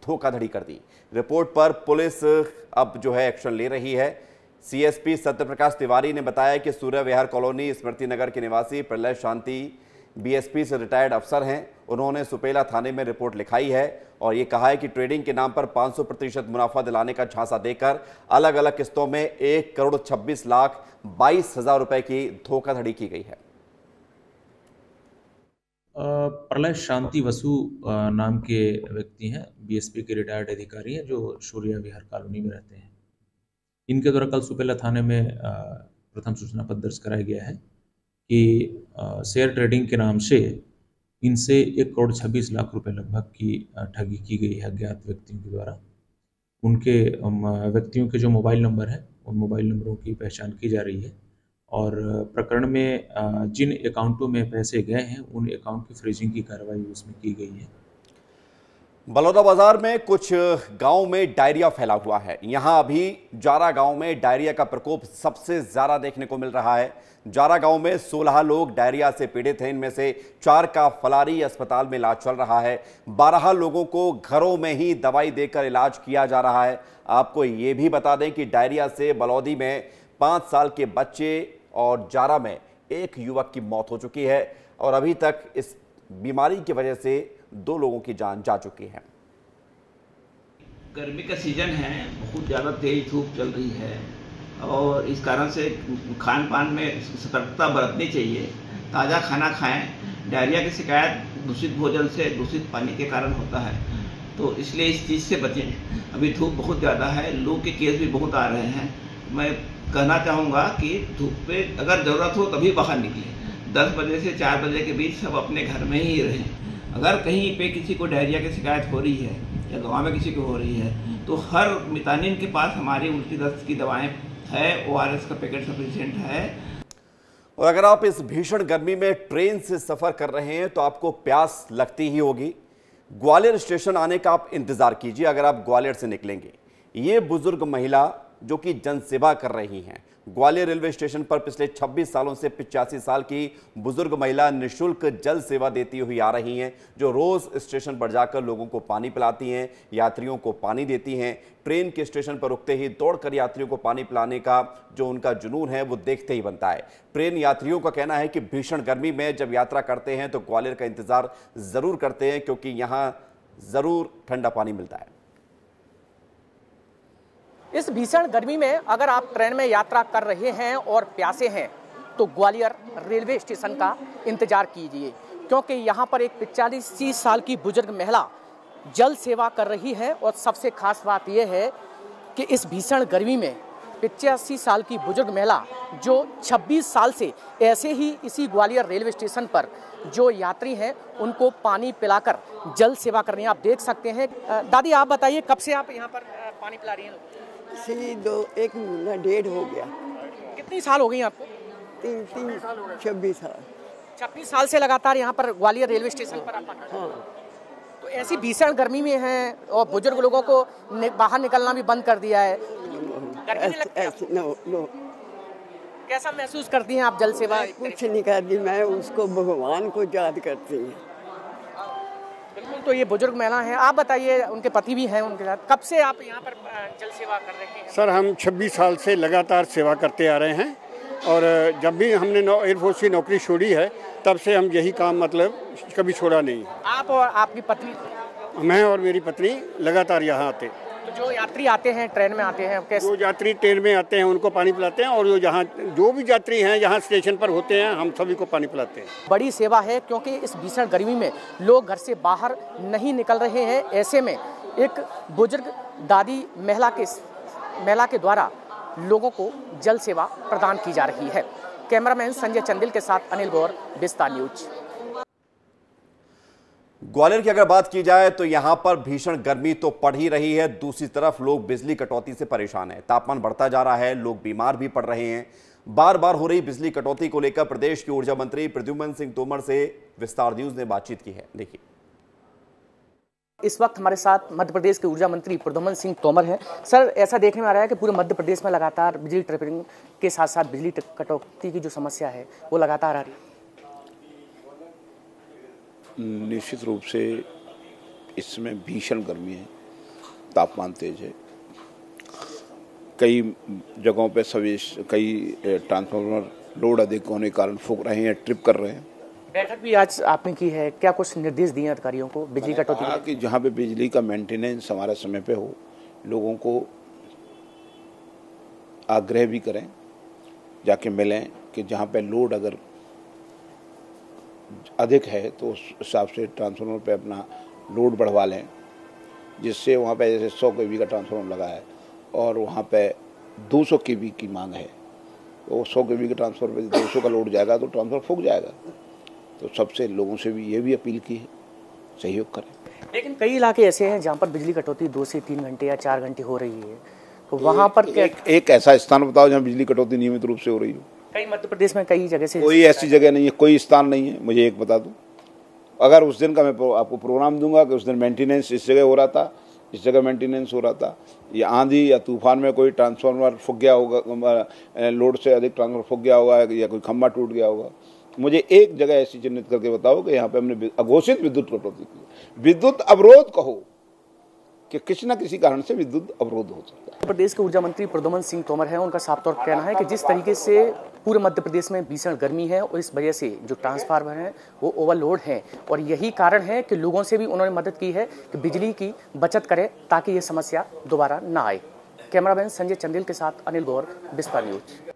धोखाधड़ी कर दी। रिपोर्ट पर पुलिस अब जो है एक्शन ले रही है। सीएसपी सत्यप्रकाश तिवारी ने बताया कि सूर्य विहार कॉलोनी स्मृति नगर के निवासी प्रलय शांति बीएसपी से रिटायर्ड अफसर हैं। उन्होंने सुपेला थाने में रिपोर्ट लिखाई है और ये कहा है कि ट्रेडिंग के नाम पर 500% मुनाफा दिलाने का झांसा देकर अलग अलग किस्तों में 1,26,22,000 रुपए की धोखाधड़ी की गई है। प्रलय शांति वसु नाम के व्यक्ति हैं, बीएसपी के रिटायर्ड अधिकारी हैं जो सूर्य विहार कॉलोनी में रहते हैं। इनके द्वारा कल सुपेला थाने में प्रथम सूचना पत्र दर्ज कराया गया है कि शेयर ट्रेडिंग के नाम से इनसे 1,26,00,000 रुपए लगभग की ठगी की गई है अज्ञात व्यक्तियों के द्वारा। उनके व्यक्तियों के जो मोबाइल नंबर हैं उन मोबाइल नंबरों की पहचान की जा रही है और प्रकरण में जिन अकाउंटों में पैसे गए हैं उन अकाउंट की फ्रीजिंग की कार्रवाई उसमें की गई है। बलौदाबाजार में कुछ गांव में डायरिया फैला हुआ है। यहां अभी जारा गांव में डायरिया का प्रकोप सबसे ज्यादा देखने को मिल रहा है। जारा गांव में 16 लोग डायरिया से पीड़ित हैं। इनमें से 4 का फलारी अस्पताल में इलाज चल रहा है। 12 लोगों को घरों में ही दवाई देकर इलाज किया जा रहा है। आपको ये भी बता दें कि डायरिया से बलौदी में 5 साल के बच्चे और जारा में एक युवक की मौत हो चुकी है और अभी तक इस बीमारी की वजह से 2 लोगों की जान जा चुकी है। गर्मी का सीजन है, बहुत ज़्यादा तेज धूप चल रही है और इस कारण से खान पान में सतर्कता बरतनी चाहिए। ताज़ा खाना खाएं। डायरिया की शिकायत दूषित भोजन से, दूषित पानी के कारण होता है, तो इसलिए इस चीज़ से बचें। अभी धूप बहुत ज़्यादा है, लू के केस भी बहुत आ रहे हैं। मैं कहना चाहूँगा कि धूप पे अगर ज़रूरत हो तभी बाहर निकलें। 10 बजे से 4 बजे के बीच सब अपने घर में ही रहें। अगर कहीं पे किसी को डायरिया की शिकायत हो रही है या गाँव में किसी को हो रही है तो हर मितानिन के पास हमारी उल्टी दस्त की दवाएं है, ORS का पैकेट सफिशिएंट है। और अगर आप इस भीषण गर्मी में ट्रेन से सफर कर रहे हैं तो आपको प्यास लगती ही होगी। ग्वालियर स्टेशन आने का आप इंतजार कीजिए अगर आप ग्वालियर से निकलेंगे। ये बुजुर्ग महिला जो कि जनसेवा कर रही हैं, ग्वालियर रेलवे स्टेशन पर पिछले 26 सालों से 85 साल की बुजुर्ग महिला निःशुल्क जल सेवा देती हुई आ रही हैं, जो रोज स्टेशन पर जाकर लोगों को पानी पिलाती हैं, यात्रियों को पानी देती हैं। ट्रेन के स्टेशन पर रुकते ही दौड़कर यात्रियों को पानी पिलाने का जो उनका जुनून है वो देखते ही बनता है। ट्रेन यात्रियों का कहना है कि भीषण गर्मी में जब यात्रा करते हैं तो ग्वालियर का इंतजार जरूर करते हैं क्योंकि यहाँ जरूर ठंडा पानी मिलता है। इस भीषण गर्मी में अगर आप ट्रेन में यात्रा कर रहे हैं और प्यासे हैं तो ग्वालियर रेलवे स्टेशन का इंतजार कीजिए, क्योंकि यहाँ पर एक 45 साल की बुजुर्ग महिला जल सेवा कर रही है। और सबसे खास बात यह है कि इस भीषण गर्मी में 85 साल की बुजुर्ग महिला जो 26 साल से ऐसे ही इसी ग्वालियर रेलवे स्टेशन पर जो यात्री हैं उनको पानी पिलाकर जल सेवा कर रही हैं। आप देख सकते हैं। दादी आप बताइए, कब से आप यहाँ पर पानी पिला रही हैं? एक महीना डेढ़ हो गया। कितनी साल हो गई आपको? 26 साल। 26 साल से लगातार यहाँ पर ग्वालियर रेलवे स्टेशन पर आप? हाँ। तो ऐसी भीषण गर्मी में हैं और बुजुर्ग लोगों को बाहर निकलना भी बंद कर दिया है। नो। कैसा महसूस करती हैं आप जल सेवा? कुछ नहीं करती, मैं उसको भगवान को याद करती हूँ। बिल्कुल। तो ये बुजुर्ग महिला हैं, आप बताइए, उनके पति भी हैं उनके साथ, कब से आप यहाँ पर जल सेवा कर रहे हैं? सर हम 26 साल से लगातार सेवा करते आ रहे हैं और जब भी हमने एयरफोर्स की नौकरी छोड़ी है तब से हम यही काम मतलब कभी छोड़ा नहीं। आप और आपकी पत्नी? मैं और मेरी पत्नी लगातार यहाँ आते। तो जो यात्री आते हैं ट्रेन में आते हैं कैसे? जो यात्री ट्रेन में आते हैं उनको पानी पिलाते हैं और जो भी यात्री हैं यहाँ स्टेशन पर होते हैं हम सभी को पानी पिलाते हैं। बड़ी सेवा है, क्योंकि इस भीषण गर्मी में लोग घर से बाहर नहीं निकल रहे हैं। ऐसे में एक बुजुर्ग दादी महिला के द्वारा लोगों को जल सेवा प्रदान की जा रही है। कैमरामैन संजय चंदिल के साथ अनिल गौर, विस्तार न्यूज। ग्वालियर की अगर बात की जाए तो यहां पर भीषण गर्मी तो पड़ ही रही है, दूसरी तरफ लोग बिजली कटौती से परेशान हैं। तापमान बढ़ता जा रहा है, लोग बीमार भी पड़ रहे हैं। बार बार हो रही बिजली कटौती को लेकर प्रदेश के ऊर्जा मंत्री प्रद्युम्न सिंह तोमर से विस्तार न्यूज ने बातचीत की है। देखिए। इस वक्त हमारे साथ मध्य प्रदेश के ऊर्जा मंत्री प्रद्युम्न सिंह तोमर हैं। सर, ऐसा देखने में आ रहा है कि पूरे मध्य प्रदेश में लगातार बिजली ट्रिपिंग के साथ साथ बिजली कटौती की जो समस्या है वो लगातार आ रही है। निश्चित रूप से इसमें भीषण गर्मी है, तापमान तेज है, कई जगहों पे कई ट्रांसफार्मर लोड अधिक होने के कारण फूंक रहे हैं, ट्रिप कर रहे हैं। बैठक भी आज आपने की है, क्या कुछ निर्देश दिए अधिकारियों को बिजली कटौती कि जहाँ पे बिजली का मेंटेनेंस हमारे समय पे हो, लोगों को आग्रह भी करें, जाके मिलें कि जहाँ पे लोड अगर अधिक है तो उस हिसाब से ट्रांसफार्मर पे अपना लोड बढ़वा लें, जिससे वहाँ पे जैसे 100 kV का ट्रांसफार्मर लगा है और वहाँ पे 200 kV की मांग है, तो 100 kV के ट्रांसफार्मर पे 200 का लोड जाएगा तो ट्रांसफार्मर फूंक जाएगा। तो सबसे लोगों से भी ये भी अपील की है, सहयोग करें। लेकिन कई इलाके ऐसे हैं जहाँ पर बिजली कटौती 2 से 3 घंटे या 4 घंटे हो रही है, तो वहाँ पर एक ऐसा स्थान बताओ जहाँ बिजली कटौती नियमित रूप से हो रही हो। कई मध्य प्रदेश में कई जगह से कोई ऐसी जगह नहीं है, कोई स्थान नहीं है, मुझे एक बता दो। अगर उस दिन का मैं आपको प्रोग्राम दूंगा कि उस दिन मेंटेनेंस इस जगह हो रहा था, इस जगह मेंटेनेंस हो रहा था, या आंधी या तूफान में कोई ट्रांसफार्मर फूंक गया होगा, लोड से अधिक ट्रांसफार्मर फूंक गया होगा या कोई खंभा टूट गया होगा, मुझे एक जगह ऐसी चिन्हित करके बताओ कि यहाँ पे हमने अघोषित विद्युत कटौती की। विद्युत अवरोध कहो कि किसी न किसी कारण से विद्युत अवरोध हो सकता है। मध्य प्रदेश के ऊर्जा मंत्री प्रद्युम्न सिंह तोमर हैं, उनका साफ तौर पर कहना है कि जिस तरीके से पूरे मध्य प्रदेश में भीषण गर्मी है और इस वजह से जो ट्रांसफार्मर हैं वो ओवरलोड हैं और यही कारण है कि लोगों से भी उन्होंने मदद की है कि बिजली की बचत करें ताकि ये समस्या दोबारा ना आए। कैमरामैन संजय चंदेल के साथ अनिल गौर, विस्तार न्यूज।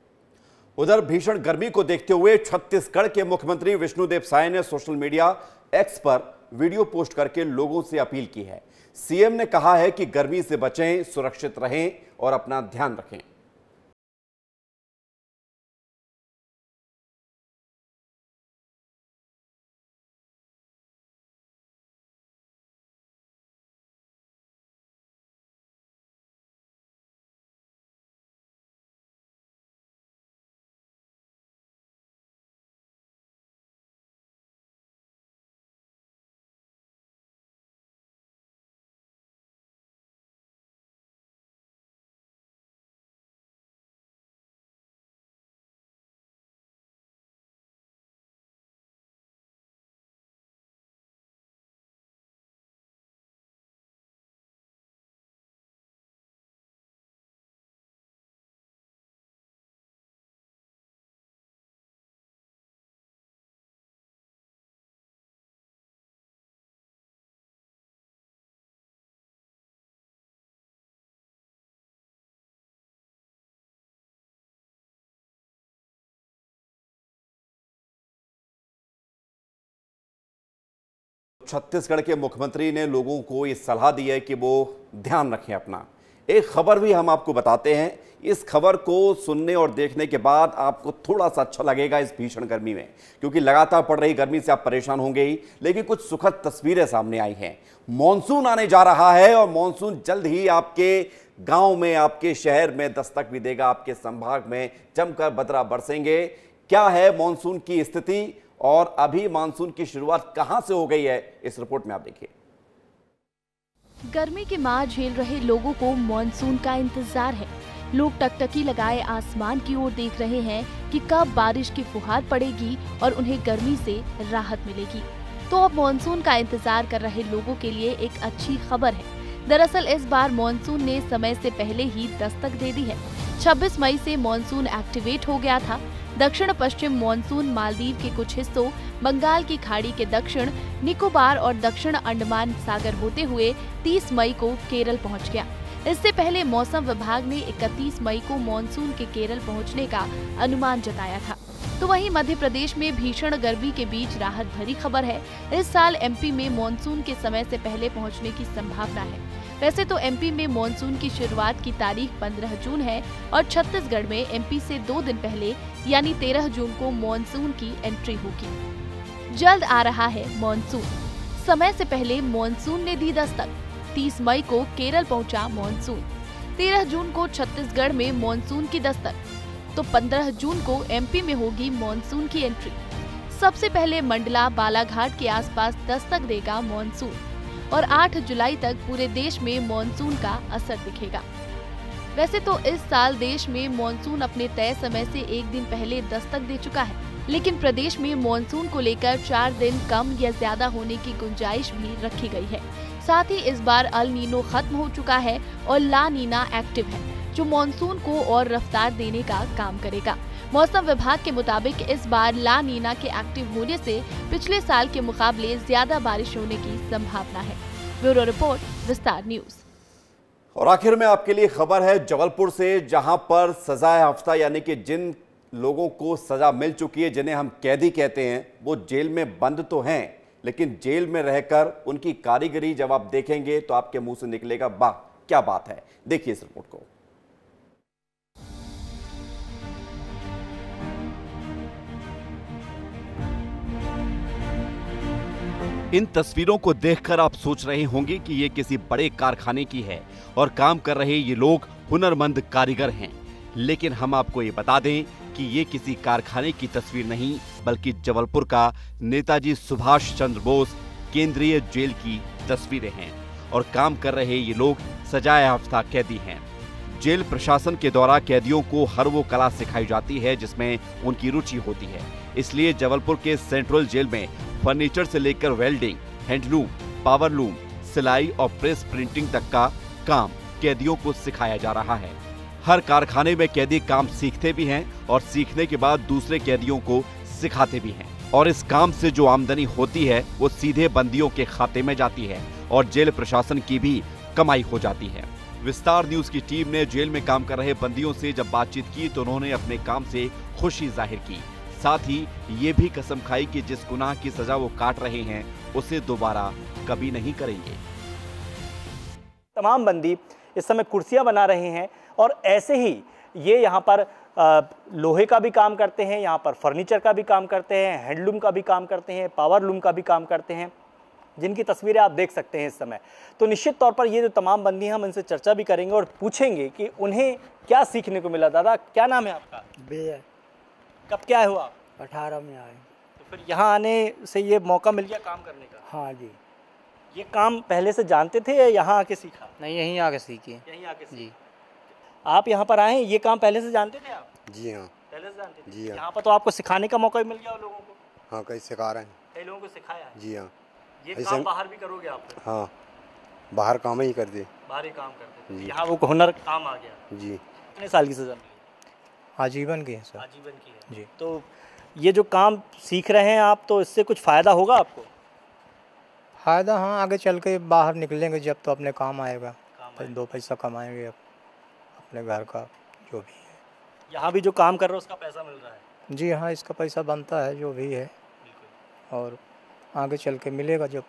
उधर भीषण गर्मी को देखते हुए छत्तीसगढ़ के मुख्यमंत्री विष्णुदेव साय ने सोशल मीडिया एक्स पर वीडियो पोस्ट करके लोगों से अपील की है। सीएम ने कहा है कि गर्मी से बचें, सुरक्षित रहें और अपना ध्यान रखें। छत्तीसगढ़ के मुख्यमंत्री ने लोगों को ये सलाह दी है कि वो ध्यान रखें अपना। एक खबर भी हम आपको बताते हैं। इस खबर को सुनने और देखने के बाद आपको थोड़ा सा अच्छा लगेगा इस भीषण गर्मी में, क्योंकि लगातार पड़ रही गर्मी से आप परेशान होंगे ही, लेकिन कुछ सुखद तस्वीरें सामने आई हैं। मॉनसून आने जा रहा है और मॉनसून जल्द ही आपके गांव में, आपके शहर में दस्तक भी देगा। आपके संभाग में जमकर बदरा बरसेंगे। क्या है मॉनसून की स्थिति और अभी मॉनसून की शुरुआत कहां से हो गई है, इस रिपोर्ट में आप देखिए। गर्मी की मार झेल रहे लोगों को मॉनसून का इंतजार है। लोग टकटकी लगाए आसमान की ओर देख रहे हैं कि कब बारिश की फुहार पड़ेगी और उन्हें गर्मी से राहत मिलेगी। तो अब मॉनसून का इंतजार कर रहे लोगों के लिए एक अच्छी खबर है। दरअसल इस बार मॉनसून ने समय से पहले ही दस्तक दे दी है। 26 मई से मॉनसून एक्टिवेट हो गया था। दक्षिण पश्चिम मॉनसून मालदीव के कुछ हिस्सों, बंगाल की खाड़ी के दक्षिण, निकोबार और दक्षिण अंडमान सागर होते हुए 30 मई को केरल पहुंच गया। इससे पहले मौसम विभाग ने 31 मई को मॉनसून के केरल पहुंचने का अनुमान जताया था। तो वहीं मध्य प्रदेश में भीषण गर्मी के बीच राहत भरी खबर है। इस साल एमपी में मॉनसून के समय से पहले पहुंचने की संभावना है। वैसे तो एमपी में मॉनसून की शुरुआत की तारीख 15 जून है और छत्तीसगढ़ में एमपी से 2 दिन पहले यानी 13 जून को मॉनसून की एंट्री होगी। जल्द आ रहा है मॉनसून। समय से पहले मॉनसून ने दी दस्तक। 30 मई को केरल पहुंचा मॉनसून। 13 जून को छत्तीसगढ़ में मॉनसून की दस्तक, तो 15 जून को एमपी में होगी मॉनसून की एंट्री। सबसे पहले मंडला, बालाघाट के आसपास दस्तक देगा मॉनसून और 8 जुलाई तक पूरे देश में मॉनसून का असर दिखेगा। वैसे तो इस साल देश में मॉनसून अपने तय समय से 1 दिन पहले दस्तक दे चुका है, लेकिन प्रदेश में मॉनसून को लेकर 4 दिन कम या ज्यादा होने की गुंजाइश भी रखी गई है। साथ ही इस बार अल नीनो खत्म हो चुका है और ला नीना एक्टिव है, जो मॉनसून को और रफ्तार देने का काम करेगा। मौसम विभाग के मुताबिक इस बार ला नीना के एक्टिव होने से पिछले साल के मुकाबले ज्यादा बारिश होने की संभावना है। ब्यूरो रिपोर्ट, विस्तार न्यूज। और आखिर में आपके लिए खबर है जबलपुर से, जहां पर सजाए हफ्ता यानी कि जिन लोगों को सजा मिल चुकी है, जिन्हें हम कैदी कहते हैं, वो जेल में बंद तो हैं, लेकिन जेल में रहकर उनकी कारीगरी जब आप देखेंगे तो आपके मुंह से निकलेगा, वाह क्या बात है। देखिए इस रिपोर्ट को। इन तस्वीरों को देखकर आप सोच रहे होंगे कि ये किसी बड़े कारखाने की है और काम कर रहे ये लोग हुनरमंद कारीगर हैं, लेकिन हम आपको ये बता दें कि ये किसी कारखाने की तस्वीर नहीं, बल्कि जबलपुर का नेताजी सुभाष चंद्र बोस केंद्रीय जेल की तस्वीरें हैं और काम कर रहे ये लोग सजाए हफ्ता कैदी हैं। जेल प्रशासन के द्वारा कैदियों को हर वो कला सिखाई जाती है जिसमें उनकी रुचि होती है। इसलिए जबलपुर के सेंट्रल जेल में फर्नीचर से लेकर वेल्डिंग, हैंडलूम, पावर लूम, सिलाई और प्रेस प्रिंटिंग तक का काम कैदियों को सिखाया जा रहा है। हर कारखाने में कैदी काम सीखते भी हैं और सीखने के बाद दूसरे कैदियों को सिखाते भी हैं, और इस काम से जो आमदनी होती है वो सीधे बंदियों के खाते में जाती है और जेल प्रशासन की भी कमाई हो जाती है। विस्तार न्यूज की टीम ने जेल में काम कर रहे बंदियों से जब बातचीत की तो उन्होंने अपने काम से खुशी जाहिर की। साथ ही ये भी कसम खाई कि जिस गुनाह की सजा वो काट रहे हैं उसे दोबारा कभी नहीं करेंगे। तमाम बंदी इस समय कुर्सियां बना रहे हैं और ऐसे ही ये यहाँ पर लोहे का भी काम करते हैं, यहाँ पर फर्नीचर का भी काम करते हैं, हैंडलूम का भी काम करते हैं, पावर लूम का भी काम करते हैं, जिनकी तस्वीरें आप देख सकते हैं इस समय। तो निश्चित तौर पर ये जो तमाम बंदी हैं, हम इनसे चर्चा भी करेंगे और पूछेंगे कि उन्हें क्या सीखने को मिला। दादा, क्या नाम है आपका? बेया। कब क्या हुआ? 18 में आए। तो फिर यहाँ आने से ये मौका मिल गया काम करने का? हाँ जी। ये काम पहले से जानते थे या यहाँ आके सीखा? नहीं, यहीं आके सीखी। यहीं आके जी। आप यहाँ पर आए हैं, ये काम पहले से जानते थे आप? जी हाँ, पहले से जानते थे। जी हाँ। यहाँ पर तो आपको सिखाने का मौका भी मिल गया लोगों को? हाँ, कई सिखा रहे हैं। कई लोगों को सिखाया है? जी हाँ। ये काम बाहर भी करोगे आप? हाँ, बाहर काम ही कर दे। बाहर ही काम करते थे। यहाँ वो हुनर काम आ गया। जी। कितने साल की सजा मिली? आजीवन की है सर। आजीवन की है जी। तो ये जो काम सीख रहे हैं आप, तो इससे कुछ फ़ायदा होगा आपको? फ़ायदा हाँ, आगे चल के बाहर निकलेंगे जब तो अपने काम आएगा, दो पैसा कमाएंगे अपने घर का जो भी है। यहाँ भी जो काम कर रहे हो उसका पैसा मिल रहा है? जी हाँ, इसका पैसा बनता है जो भी है, और आगे चल के मिलेगा जब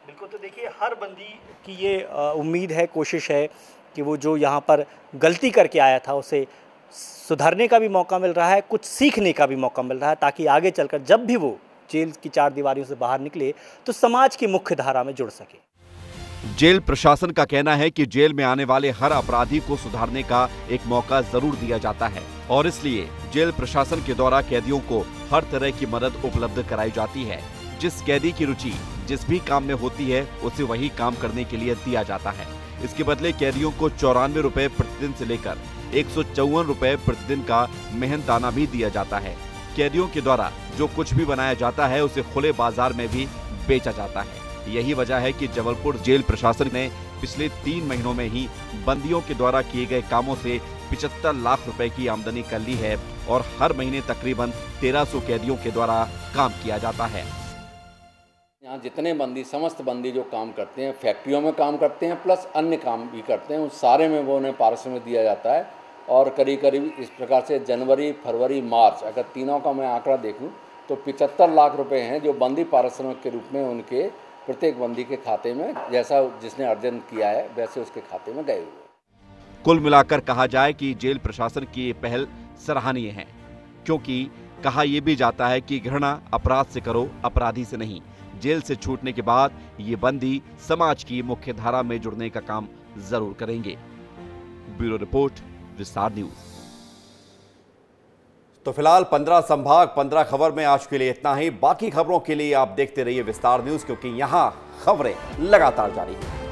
बिल्कुल, तो देखिए हर बंदी की ये उम्मीद है, कोशिश है कि वो जो यहाँ पर गलती करके आया था उसे सुधारने का भी मौका मिल रहा है, कुछ सीखने का भी मौका मिल रहा है, ताकि आगे चलकर जब भी वो जेल की चार दीवारियों से बाहर निकले तो समाज की मुख्य धारा में जुड़ सके। जेल प्रशासन का कहना है कि जेल में आने वाले हर अपराधी को सुधारने का एक मौका जरूर दिया जाता है और इसलिए जेल प्रशासन के द्वारा कैदियों को हर तरह की मदद उपलब्ध कराई जाती है। जिस कैदी की रुचि जिस भी काम में होती है उसे वही काम करने के लिए दिया जाता है। इसके बदले कैदियों को 94 रुपए प्रतिदिन से लेकर 154 रुपए प्रतिदिन का मेहनताना भी दिया जाता है। कैदियों के द्वारा जो कुछ भी बनाया जाता है उसे खुले बाजार में भी बेचा जाता है। यही वजह है कि जबलपुर जेल प्रशासन ने पिछले 3 महीनों में ही बंदियों के द्वारा किए गए कामों से 75 लाख रुपए की आमदनी कर ली है और हर महीने तकरीबन 1300 कैदियों के द्वारा काम किया जाता है। यहाँ जितने बंदी, समस्त बंदी जो काम करते हैं, फैक्ट्रियों में काम करते हैं प्लस अन्य काम भी करते हैं, उस सारे में वो उन्हें पारिश्रमिक दिया जाता है। और करीब करीब इस प्रकार से जनवरी, फरवरी, मार्च अगर तीनों का मैं आंकड़ा देखूं तो 75 लाख रुपए हैं जो बंदी पारिश्रमिक के रूप में उनके प्रत्येक बंदी के खाते में, जैसा जिसने अर्जन किया है वैसे उसके खाते में गए हुए। कुल मिलाकर कहा जाए कि जेल प्रशासन की ये पहल सराहनीय है, क्योंकि कहा यह भी जाता है कि घृणा अपराध से करो, अपराधी से नहीं। जेल से छूटने के बाद ये बंदी समाज की मुख्य धारा में जुड़ने का काम जरूर करेंगे। ब्यूरो रिपोर्ट, विस्तार न्यूज। तो फिलहाल 15 संभाग 15 खबर में आज के लिए इतना ही। बाकी खबरों के लिए आप देखते रहिए विस्तार न्यूज, क्योंकि यहां खबरें लगातार जारी हैं।